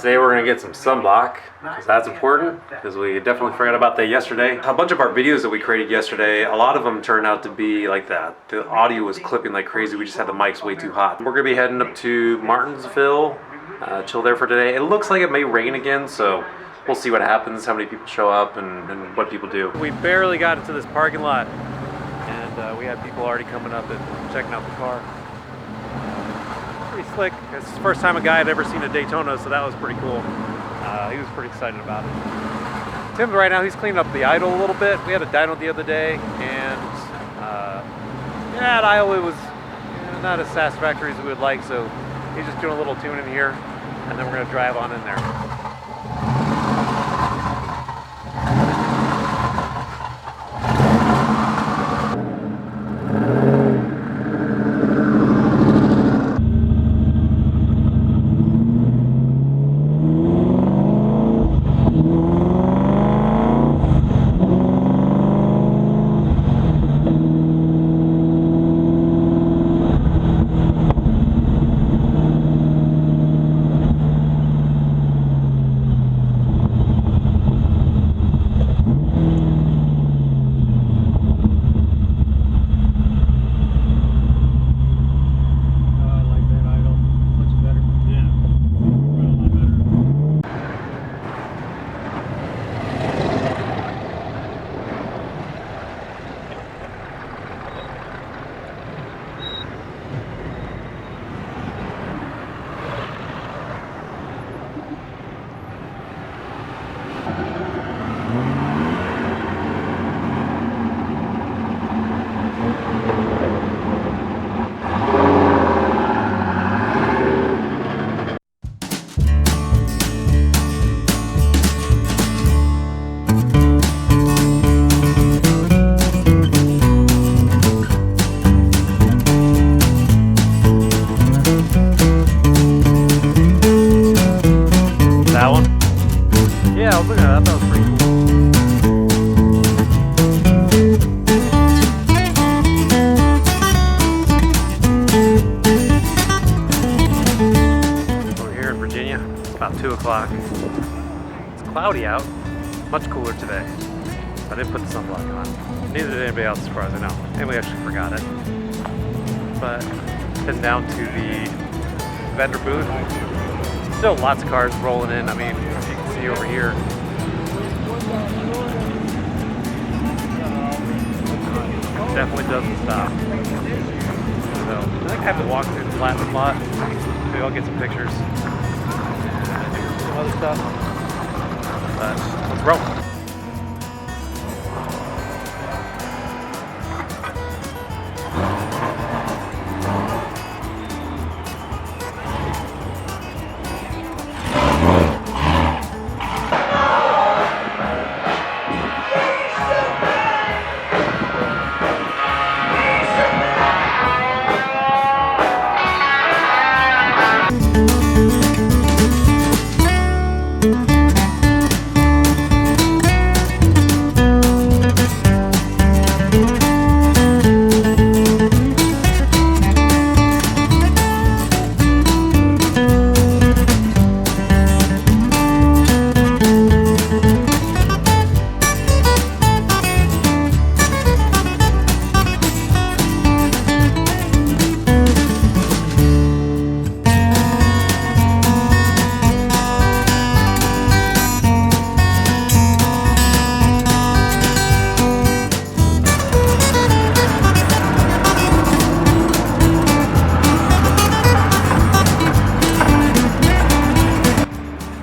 Today we're going to get some sunblock, because that's important, because we definitely forgot about that yesterday. A bunch of our videos that we created yesterday, a lot of them turned out to be like that. The audio was clipping like crazy, we just had the mics way too hot. We're going to be heading up to Martinsville, chill there for today. It looks like it may rain again, so we'll see what happens, how many people show up, and what people do. We barely got into this parking lot, and we had people already coming up and checking out the car. Pretty slick. It's the first time a guy had ever seen a Daytona, so that was pretty cool. He was pretty excited about it. Tim's right now, he's cleaning up the idle a little bit. We had a dyno the other day, and at idle it was not as satisfactory as we would like, so he's just doing a little tuning here, and then we're going to drive on in there. Yeah, I was looking at that. That was pretty cool. We're here in Virginia. It's about 2 o'clock. It's cloudy out. Much cooler today. I didn't put the sunblock on. Neither did anybody else as far as I know. Anybody actually forgot it. But heading down to the vendor booth. Still lots of cars rolling in. I mean, as you can see over here. Definitely doesn't stop. So I think I have to walk through the platinum lot. Maybe I'll get some pictures. Some other stuff. But let's roll.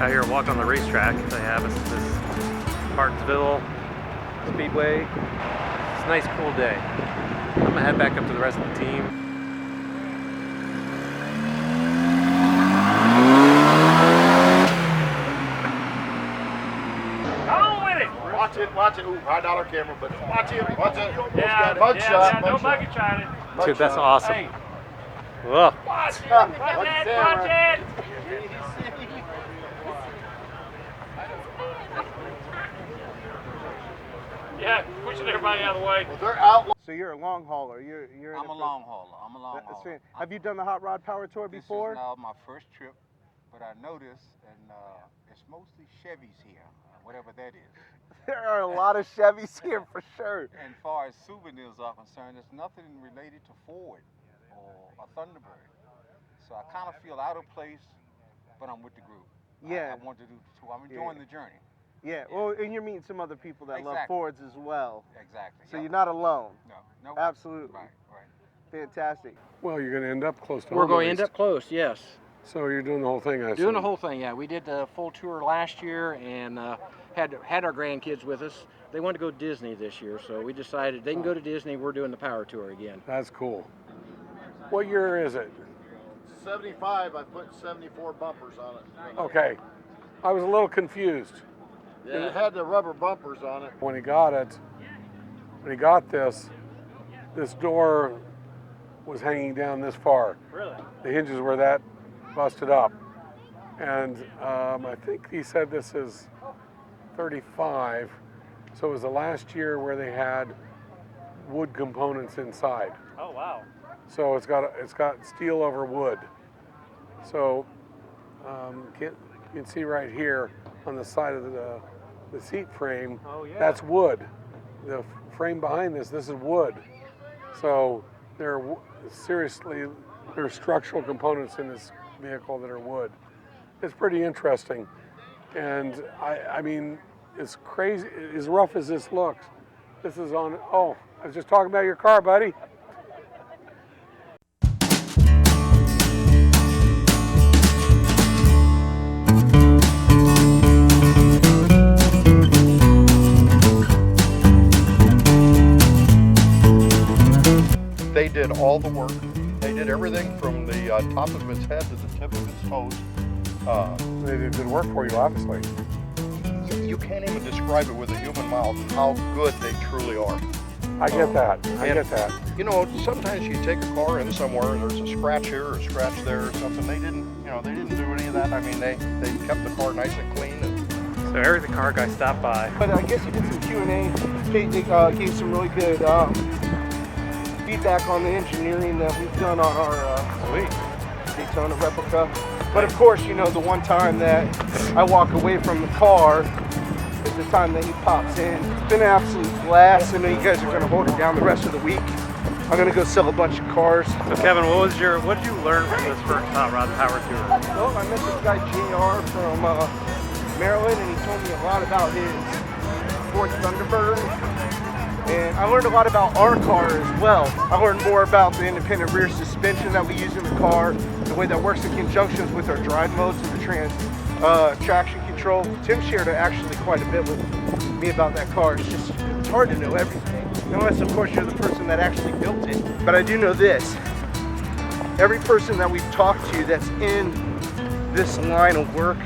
Out here walking on the racetrack they have us this Martinsville Speedway. It's a nice cool day. I'm gonna head back up to the rest of the team. Come on with it! Watch it. Ooh, $5 camera, but watch it. Yeah, mug shot. No buggy trying it. Dude, that's awesome. Hey. Whoa. Watch it! Yeah, pushing everybody out of the way. Well, they're out. So you're a long hauler. I'm a long hauler. Have you done the Hot Rod Power Tour before? This is now my first trip but I noticed, and it's mostly Chevys here, whatever that is. There are a lot of Chevys here for sure. And as far as souvenirs are concerned, there's nothing related to Ford or a Thunderbird. So I kind of feel out of place, but I'm with the group. Yeah. I want to do the tour. I'm enjoying the journey. Yeah, well, and you're meeting some other people that love Fords as well. Exactly. So you're not alone. No. Absolutely. Right. Fantastic. Well, you're going to end up close to home. We're going to end up close, yes. So you're doing the whole thing, I assume? Doing the whole thing, yeah. We did the full tour last year and had our grandkids with us. They wanted to go to Disney this year, so we decided they can go to Disney. We're doing the power tour again. That's cool. What year is it? 75, I put 74 bumpers on it. Okay. I was a little confused. Yeah. It had the rubber bumpers on it. When he got this door was hanging down this far. Really? The hinges were that busted up. And I think he said this is 35. So it was the last year where they had wood components inside. Oh, wow. So it's got steel over wood. So you can see right here on the side of the seat frame, that's wood. The frame behind this is wood. So there are structural components in this vehicle that are wood. It's pretty interesting. And I mean, it's crazy, as rough as this looks. This is on, I was just talking about your car, buddy. They did all the work. They did everything from the top of its head to the tip of its toes. They did good work for you, obviously. You can't even describe it with a human mouth how good they truly are. I get that. I get that. You know, sometimes you take a car in somewhere and there's a scratch here or a scratch there or something. They didn't do any of that. I mean, they kept the car nice and clean. So Eric, the car guy, stopped by. But I guess you did some Q&A. They gave some really good feedback on the engineering that we've done on our Daytona replica. But of course, you know, the one time that I walk away from the car is the time that he pops in. It's been an absolute blast. I know you guys are going to hold it down the rest of the week. I'm going to go sell a bunch of cars. So Kevin, what did you learn from this first Hot Rod Power Tour? Well, I met this guy JR from Maryland, and he told me a lot about his Ford Thunderbird. And I learned a lot about our car as well. I learned more about the independent rear suspension that we use in the car, the way that works in conjunction with our drive modes and the traction control. Tim shared actually quite a bit with me about that car. It's hard to know everything, unless of course you're the person that actually built it. But I do know this, every person that we've talked to that's in this line of work,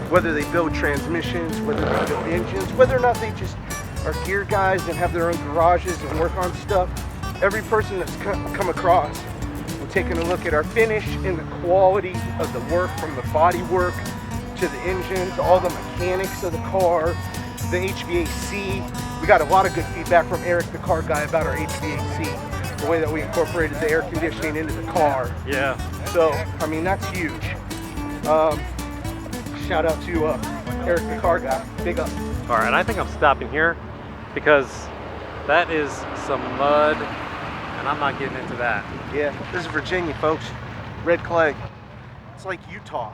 whether they build transmissions, whether they build engines, whether or not they just are gear guys and have their own garages and work on stuff, every person that's come across and taken a look at our finish and the quality of the work, from the body work to the engine to all the mechanics of the car, the HVAC. We got a lot of good feedback from Eric, the car guy, about our HVAC, the way that we incorporated the air conditioning into the car. Yeah. So, I mean, that's huge. Shout out to Eric, the car guy. Big up. All right, I think I'm stopping here because that is some mud, and I'm not getting into that. Yeah, this is Virginia, folks. Red clay. It's like Utah.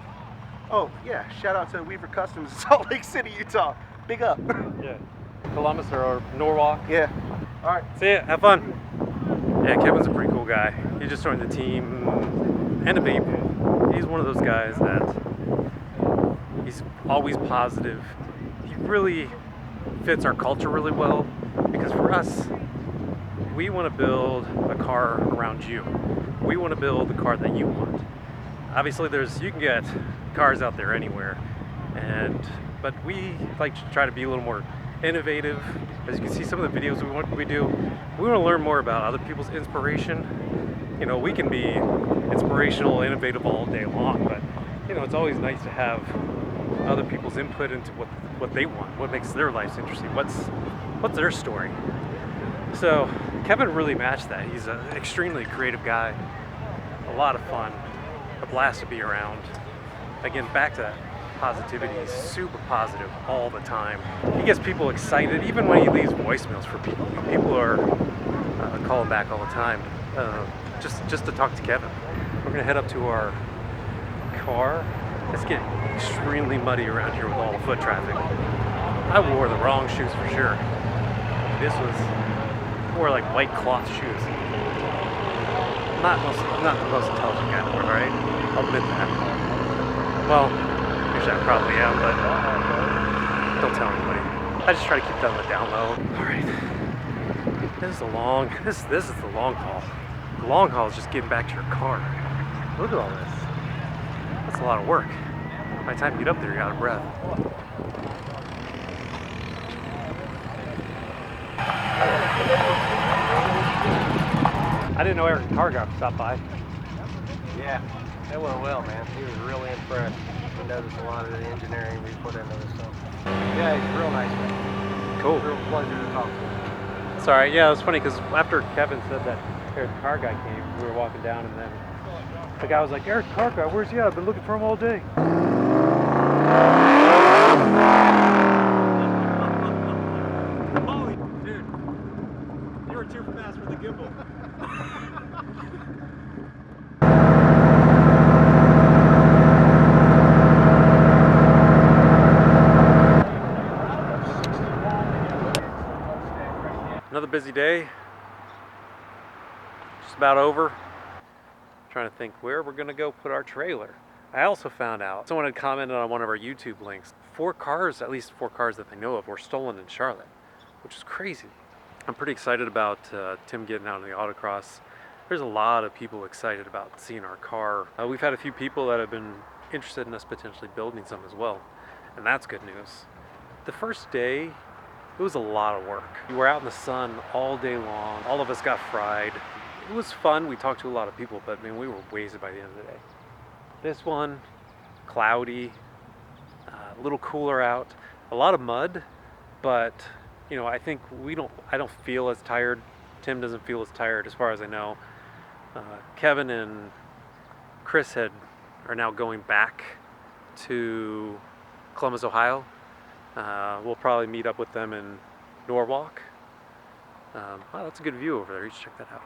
Oh, yeah, shout out to Weaver Customs in Salt Lake City, Utah. Big up. Yeah. Columbus or Norwalk. Yeah. All right. See ya. Have fun. Yeah, Kevin's a pretty cool guy. He just joined the team and a baby. He's one of those guys that he's always positive. He really fits our culture really well, because for us, we want to build a car around you. We want to build the car that you want. Obviously, you can get cars out there anywhere, but we like to try to be a little more innovative. As you can see, some of the videos we do, we want to learn more about other people's inspiration. You know, we can be inspirational, innovative all day long, but you know, it's always nice to have other people's input into what they want, what makes their lives interesting, what's their story. So Kevin really matched that. He's an extremely creative guy, a lot of fun, a blast to be around, again, back to that positivity. He's super positive all the time. He gets people excited, even when he leaves voicemails for people. People are calling back all the time, just to talk to Kevin. We're gonna head up to our car. It's getting extremely muddy around here with all the foot traffic. I wore the wrong shoes for sure. This was more like white cloth shoes. I'm not the most intelligent guy in the world, right? I'll admit that. Well, actually I probably am, but don't tell anybody. I just try to keep that on the down low. All right. This is the long haul. The long haul is just getting back to your car. Look at all this. That's a lot of work. By the time you get up there, you're out of breath. I didn't know Eric Car Guy stopped by. Yeah, that went well, man. He was really impressed. He noticed a lot of the engineering we put into this stuff. Yeah, he's a real nice man. Cool. Real pleasure to talk to him. Sorry, yeah, it was funny because after Kevin said that Eric Car Guy came, we were walking down and then the guy was like, Eric Car Guy, where's he at? I've been looking for him all day. Holy dude, you were too fast for the gimbal. Another busy day, just about over. Trying to think where we're gonna go put our trailer. I also found out, someone had commented on one of our YouTube links, 4 cars, at least 4 cars that they know of, were stolen in Charlotte, which is crazy. I'm pretty excited about Tim getting out on the autocross. There's a lot of people excited about seeing our car. We've had a few people that have been interested in us potentially building some as well, and that's good news. The first day, it was a lot of work. We were out in the sun all day long. All of us got fried. It was fun. We talked to a lot of people, but I mean, we were wasted by the end of the day. This one, cloudy, a little cooler out, a lot of mud, but you know, I think I don't feel as tired. Tim doesn't feel as tired as far as I know. Kevin and Chris are now going back to Columbus, Ohio. We'll probably meet up with them in Norwalk. Wow, that's a good view over there. You should check that out.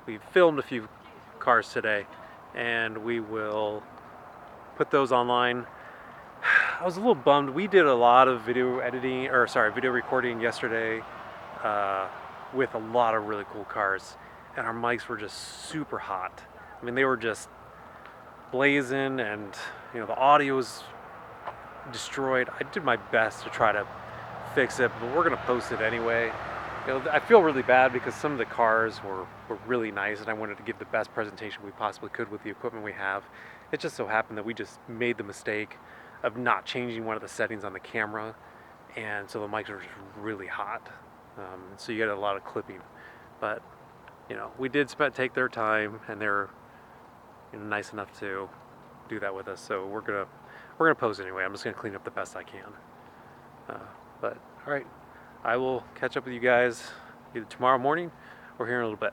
We filmed a few cars today, and we will put those online. I was a little bummed. We did a lot of video recording yesterday with a lot of really cool cars, and our mics were just super hot. I mean, they were just blazing, and you know, the audio was destroyed. I did my best to try to fix it, but we're gonna post it anyway. You know, I feel really bad because some of the cars were really nice, and I wanted to give the best presentation we possibly could with the equipment we have. It just so happened that we just made the mistake of not changing one of the settings on the camera, and so the mics were just really hot. So you get a lot of clipping, but you know, we did take their time, and they're nice enough to do that with us. So we're gonna post anyway. I'm just gonna clean up the best I can. But all right, I will catch up with you guys either tomorrow morning or here in a little bit.